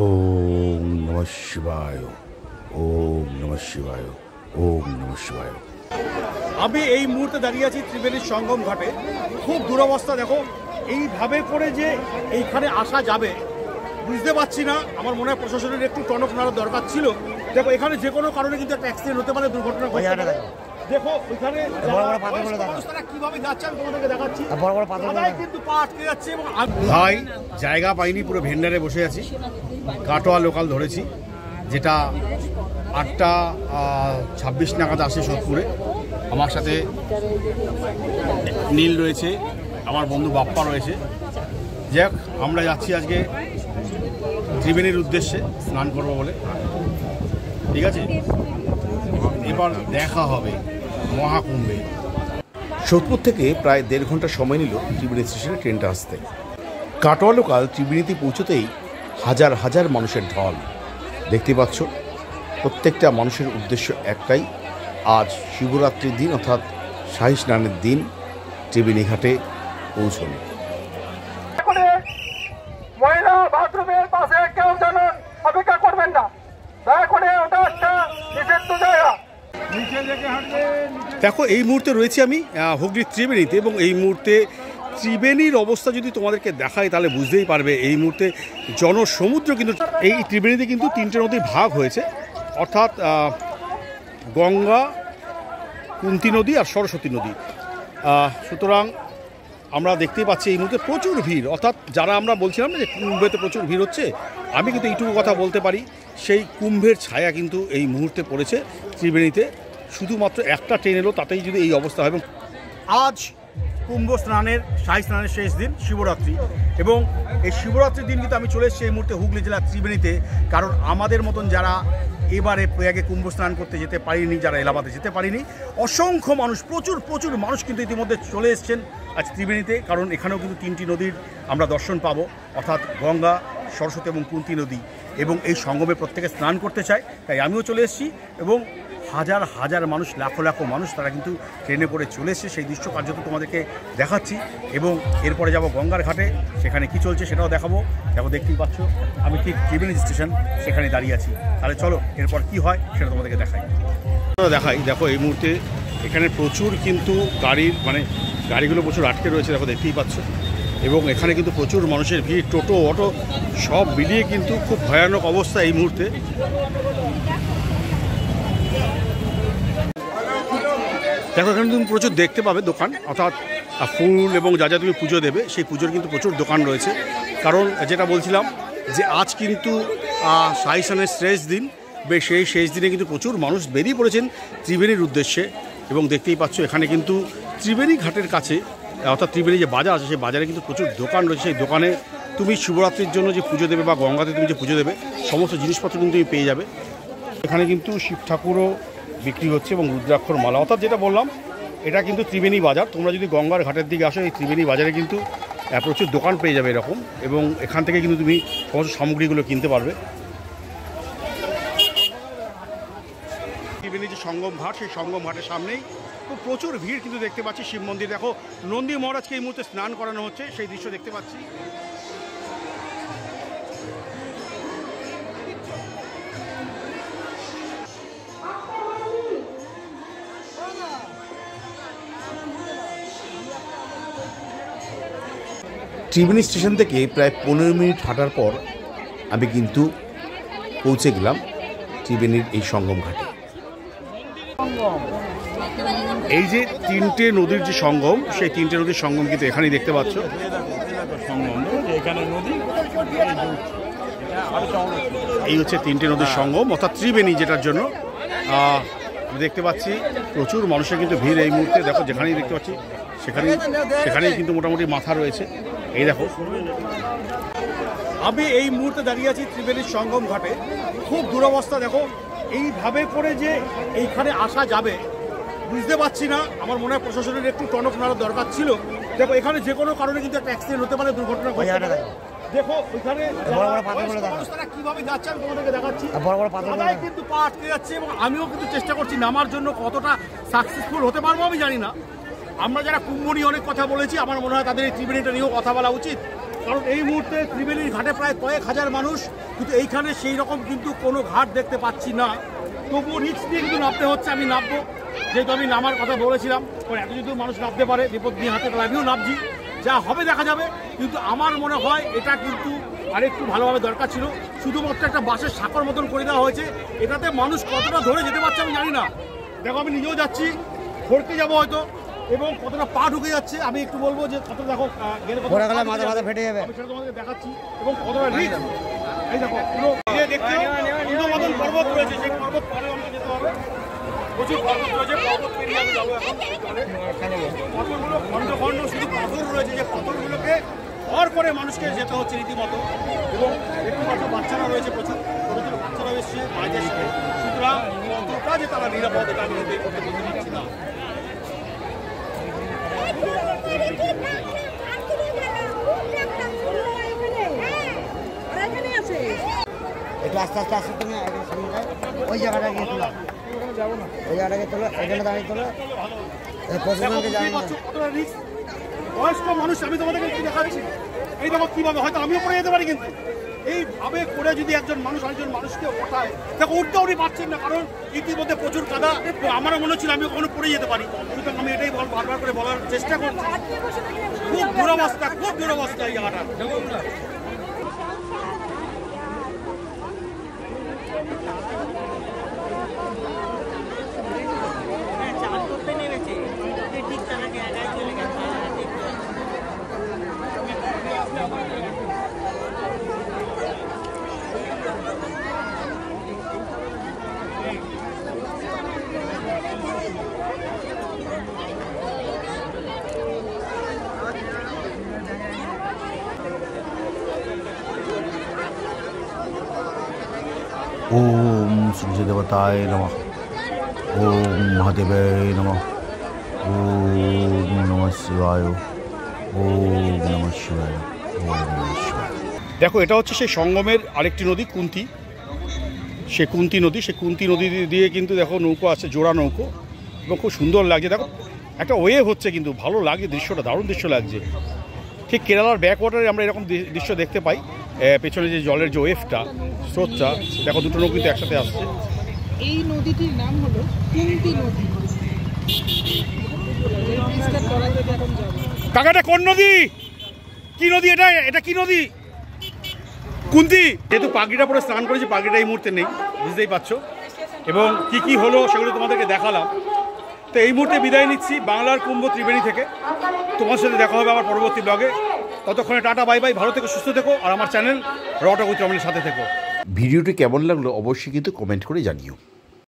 ওম নমঃ শিবায়, ওম নমঃ শিবায়, ওম নমঃ শিবায়। আমি এই মুহূর্তে দাঁড়িয়ে আছি ত্রিবেণীর সঙ্গম ঘাটে। খুব দুরবস্থা, দেখো এইভাবে করে যে এইখানে আসা যাবে বুঝতে পারছি না। আমার মনে হয় প্রশাসনের একটু টনক নাড়ার দরকার ছিল। দেখো এখানে যে কোনো কারণে কিন্তু একটা অ্যাক্সিডেন্ট হতে পারে, দুর্ঘটনা ঘটতে পারে। দেখো ওইখানে কিভাবে যাচ্ছে আমি তোমাদেরকে দেখাচ্ছি, কিন্তু পা আটকে যাচ্ছে। এবং ভাই জায়গা পাইনি, পুরো ভেন্ডারে বসে আছি। কাটোয়া লোকাল ধরেছি, যেটা 8টা 26 নাগাদ আসে সোদপুরে। আমার সাথে নীল রয়েছে, আমার বন্ধু বাপ্পা রয়েছে। যাক, আমরা যাচ্ছি আজকে ত্রিবেণীর উদ্দেশ্যে স্নান করবো বলে। ঠিক আছে, এবার দেখা হবে মহাকুম্ভে। সোদপুর থেকে প্রায় 1.5 ঘন্টা সময় নিল ত্রিবেণী স্টেশনে ট্রেনটা আসতে। কাটোয়া লোকাল ত্রিবেণীতে পৌঁছতেই হাজার হাজার মানুষের ঢল দেখতে পাচ্ছ। প্রত্যেকটা মানুষের উদ্দেশ্য একটাই, আজ শিবরাত্রির দিন অর্থাৎ শাহী স্নানের দিন ত্রিবেণী ঘাটে পৌঁছনো। মহিলা বাথরুমের পাশে কেউ যেন অপেক্ষা করবেন না, দয়া করে ওটা একটা নিষিদ্ধ জায়গা। দেখো এই মুহূর্তে রয়েছি আমি হুগলির ত্রিবেণীতে, এবং এই মুহূর্তে ত্রিবেণীর অবস্থা যদি তোমাদেরকে দেখায় তাহলে বুঝতেই পারবে। এই মুহূর্তে জনসমুদ্র কিন্তু এই ত্রিবেণীতে কিন্তু 3টে নদীর ভাগ হয়েছে, অর্থাৎ গঙ্গা, কুন্তী নদী আর সরস্বতী নদী। সুতরাং আমরা দেখতেই পাচ্ছি এই মুহূর্তে প্রচুর ভিড়। অর্থাৎ যারা আমরা বলছিলাম না যে কুম্ভেতে প্রচুর ভিড় হচ্ছে, আমি কিন্তু এইটুকু কথা বলতে পারি, সেই কুম্ভের ছায়া কিন্তু এই মুহূর্তে পড়েছে ত্রিবেণীতে। শুধুমাত্র একটা ট্রেন এলো, তাতেই যদি এই অবস্থা হয়। এবং আজ কুম্ভ স্নানের, শাহী স্নানের শেষ দিন, শিবরাত্রি। এবং এই শিবরাত্রির দিন কিন্তু আমি চলে এসেছি এই মুহূর্তে হুগলি জেলার ত্রিবেণীতে। কারণ আমাদের মতন যারা এবারে প্রয়াগে কুম্ভ স্নান করতে যেতে পারিনি, যারা এলাহাবাদে যেতে পারিনি, অসংখ্য মানুষ, প্রচুর মানুষ কিন্তু ইতিমধ্যে চলে এসছেন আজ ত্রিবেণীতে। কারণ এখানেও কিন্তু 3টি নদীর আমরা দর্শন পাবো, অর্থাৎ গঙ্গা, সরস্বতী এবং কুন্তী নদী। এবং এই সঙ্গমে প্রত্যেকে স্নান করতে চায়, তাই আমিও চলে এসেছি। এবং হাজার হাজার মানুষ, লাখো লাখো মানুষ তারা কিন্তু ট্রেনে করে চলে এসছে। সেই দৃশ্য কার্যত তোমাদেরকে দেখাচ্ছি। এবং এরপরে যাব গঙ্গার ঘাটে, সেখানে কি চলছে সেটাও দেখাবো। দেখো দেখতেই পাচ্ছ আমি ঠিক ত্রিবেণী স্টেশন সেখানে দাঁড়িয়ে আছি। তাহলে চলো এরপর কি হয় সেটা তোমাদেরকে দেখাই। দেখো এই মুহূর্তে এখানে প্রচুর কিন্তু গাড়িগুলো প্রচুর আটকে রয়েছে, দেখো দেখতেই পাচ্ছ। এবং এখানে কিন্তু প্রচুর মানুষের ভিড়, টোটো, অটো সব মিলিয়ে কিন্তু খুব ভয়ানক অবস্থা এই মুহূর্তে। দেখো এখানে তুমি প্রচুর দেখতে পাবে দোকান, অর্থাৎ ফুল এবং যা যা তুমি পুজো দেবে সেই পুজোর কিন্তু প্রচুর দোকান রয়েছে। কারণ যেটা বলছিলাম যে আজ কিন্তু শাহী স্নানের শেষ দিন, সেই শেষ দিনে কিন্তু প্রচুর মানুষ বেরিয়ে পড়েছেন ত্রিবেণীর উদ্দেশ্যে। এবং দেখতেই পাচ্ছ এখানে কিন্তু ত্রিবেণী ঘাটের কাছে, অর্থাৎ ত্রিবেণী যে বাজার আছে সেই বাজারে কিন্তু প্রচুর দোকান রয়েছে। সেই দোকানে তুমি শিবরাত্রির জন্য যে পুজো দেবে বা গঙ্গাতে তুমি যে পুজো দেবে সমস্ত জিনিসপত্র কিন্তু তুমি পেয়ে যাবে। এখানে কিন্তু শিব ঠাকুরও বিক্রি হচ্ছে এবং রুদ্রাক্ষর মালা। অর্থাৎ যেটা বললাম, এটা কিন্তু ত্রিবেণী বাজার। তোমরা যদি গঙ্গার ঘাটের দিকে আসো, এই ত্রিবেণী বাজারে কিন্তু প্রচুর দোকান পেয়ে যাবে এরকম। এবং এখান থেকে কিন্তু তুমি সমস্ত সামগ্রীগুলো কিনতে পারবে। ত্রিবেণী যে সঙ্গম ঘাট, সেই সঙ্গম ঘাটের সামনেই খুব প্রচুর ভিড় কিন্তু দেখতে পাচ্ছি। শিব মন্দির, দেখো নন্দী মহারাজকে এই মুহূর্তে স্নান করানো হচ্ছে, সেই দৃশ্য দেখতে পাচ্ছি। ত্রিবেণী স্টেশন থেকে প্রায় 15 মিনিট হাঁটার পর আমি কিন্তু পৌঁছে গেলাম ত্রিবেণীর এই সঙ্গম ঘাটে। এই যে 3টে নদীর যে সঙ্গম, সেই 3টে নদীর সঙ্গম কিন্তু এখানেই দেখতে পাচ্ছ। এই হচ্ছে 3টে নদীর সঙ্গম, অর্থাৎ ত্রিবেণী, যেটার জন্য দেখতে পাচ্ছি প্রচুর মানুষের কিন্তু ভিড় এই মুহূর্তে। দেখো যেখানেই দেখতে পাচ্ছি সেখানেই কিন্তু মোটামুটি মাথা রয়েছে। এই দেখো আমি এই মুহূর্তে দাঁড়িয়ে আছি ত্রিবেণীর সঙ্গম ঘাটে। খুব দুরবস্থা, দেখো এইভাবে করে যে এইখানে আসা যাবে বুঝতে পারছি না। আমার মনে হয় প্রশাসনের একটু টনক নাড়ার দরকার ছিল। দেখো এখানে যে কোনো কারণে কিন্তু একটা অ্যাক্সিডেন্ট হতে পারে, দুর্ঘটনা ঘটতে পারে। দেখো ওইখানে কিভাবে যাচ্ছে আমি তোমাদেরকে দেখাচ্ছি, কিন্তু পা আটকে যাচ্ছে। এবং আমিও কিন্তু চেষ্টা করছি নামার জন্য, কতটা সাকসেসফুল হতে পারবো আমি জানি না। আমরা যারা কুম্ভ নিয়ে অনেক কথা বলেছি, আমার মনে হয় তাদের এই ত্রিবেণীটা নিয়েও কথা বলা উচিত। কারণ এই মুহূর্তে ত্রিবেণীর ঘাটে প্রায় কয়েক হাজার মানুষ, কিন্তু এইখানে সেই রকম কিন্তু কোনো ঘাট দেখতে পাচ্ছি না। তবুও রিস্ক নিয়ে কিন্তু নামতে হচ্ছে। আমি নামবো, যেহেতু আমি নামার কথা বলেছিলাম, এত যদি মানুষ নামতে পারে বিপদ নিয়ে হাতে, তাহলে আমিও নামছি। যা হবে দেখা যাবে, কিন্তু আমার মনে হয় এটা কিন্তু আরেকটু ভালোভাবে দরকার ছিল। শুধুমাত্র একটা বাসের সাঁকর মতন করে দেওয়া হয়েছে, এটাতে মানুষ কতটা ধরে যেতে পারছে আমি জানি না। দেখো আমি নিজেও যাচ্ছি, ঘুরতে যাবো হয়তো, এবং কতটা পা ঢুকে যাচ্ছে আমি একটু বলবো যে কত দেখো গেলে মাথা ফেটে যাবে, আমি সেটা তোমাদেরকে দেখাচ্ছি। এবং কতটা রিস্ক, এই দেখো পুরো দেখতে মতন পর্বত রয়েছে, সেই পর্বত পরে আমাকে যেতে হবে। প্রচুর পর্বত রয়েছে, পর্বত পেরিয়ে আমি যাবো এখন। পাথরগুলো খন্ড খন্ড শুধু পাথর রয়েছে, যে পাথরগুলোকে ভর করে মানুষকে যেতে হচ্ছে রীতিমতো। এবং একটু মাত্র বাচ্চারা রয়েছে, প্রচুর ছোটো ছোটো বাচ্চারা এসছে মাঝে শিখে। সুতরাং কতটা যে তারা নিরাপদ এটা আমি করতে পারছি না। একটু আস্তে আস্তে আস্তে তুমি ওই জায়গাটা গিয়ে তোলা, ওই জায়গাটাকে তোলো, এখানে দাঁড়িয়ে তোলো। বয়স্ক মানুষ আমি তোমাদেরকে একটু দেখাচ্ছি, এই দেখো কিভাবে, হয়তো আমিও পড়ে যেতে পারি, কিন্তু এইভাবে করে যদি একজন মানুষ আরেকজন মানুষকে ওঠায়, দেখো উঠতে উনি পারছেন না, কারণ ইতিমধ্যে প্রচুর কাদা। আমারও মনে হচ্ছিল আমি ওখানে পড়ে যেতে পারি। সুতরাং আমি এটাই বারবার করে বলার চেষ্টা করছি, খুব দুরবস্থা, খুব দুরবস্থা এই জায়গাটা। ओम सूर्य देवताय नमः, ओम महादेवाय नमः, ओम नमः शिवाय, ओम नमः शिवाय, ओम नमः शिवाय। দেখো এটা হচ্ছে সেই সঙ্গমের আরেকটি নদী কুন্তি, সে কুন্তি নদী। সে কুন্তি নদী দিয়ে কিন্তু দেখো নৌকো আছে, জোড়া নৌকো, এবং খুব সুন্দর লাগছে। দেখো একটা ওয়েভ হচ্ছে, কিন্তু ভালো লাগে দৃশ্যটা, দারুণ দৃশ্য লাগছে। ঠিক কেরালার ব্যাক ওয়াটারে আমরা এরকম দৃশ্য দেখতে পাই, পেছনে যে জলের যে ওয়েভটা, স্রোতটা, দেখো দুটো নৌকো কিন্তু একসাথে আসছে। এই নদীটির নাম হলো কুন্তি নদী। কাকাটা কোন নদী, কি নদী এটা, এটা কি নদী? কুন্তি। যেহেতু পাগড়িটা পরে স্নান করেছি, পাগড়িটা এই মুহূর্তে নেই, বুঝতেই পারছো। এবং কি কি হলো সেগুলো তোমাদেরকে দেখালাম। তো এই মুহূর্তে বিদায় নিচ্ছি বাংলার কুম্ভ ত্রিবেণী থেকে। তোমার সাথে দেখা হবে আবার পরবর্তী ব্লগে। ততক্ষণে টাটা, বাই বাই, ভালো থেকো, সুস্থ থেকো, আর আমার চ্যানেল র টক উইথ রমণের সাথে থেকো। ভিডিওটি কেমন লাগলো অবশ্যই কিন্তু কমেন্ট করে জানিও।